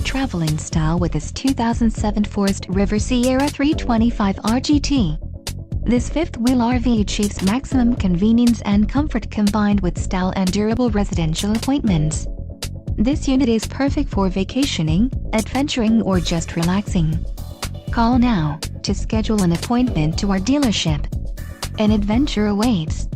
Travel in style with this 2007 Forest River Sierra 325 RGT. This fifth-wheel RV achieves maximum convenience and comfort combined with style and durable residential appointments. This unit is perfect for vacationing, adventuring, or just relaxing. Call now to schedule an appointment to our dealership. An adventure awaits.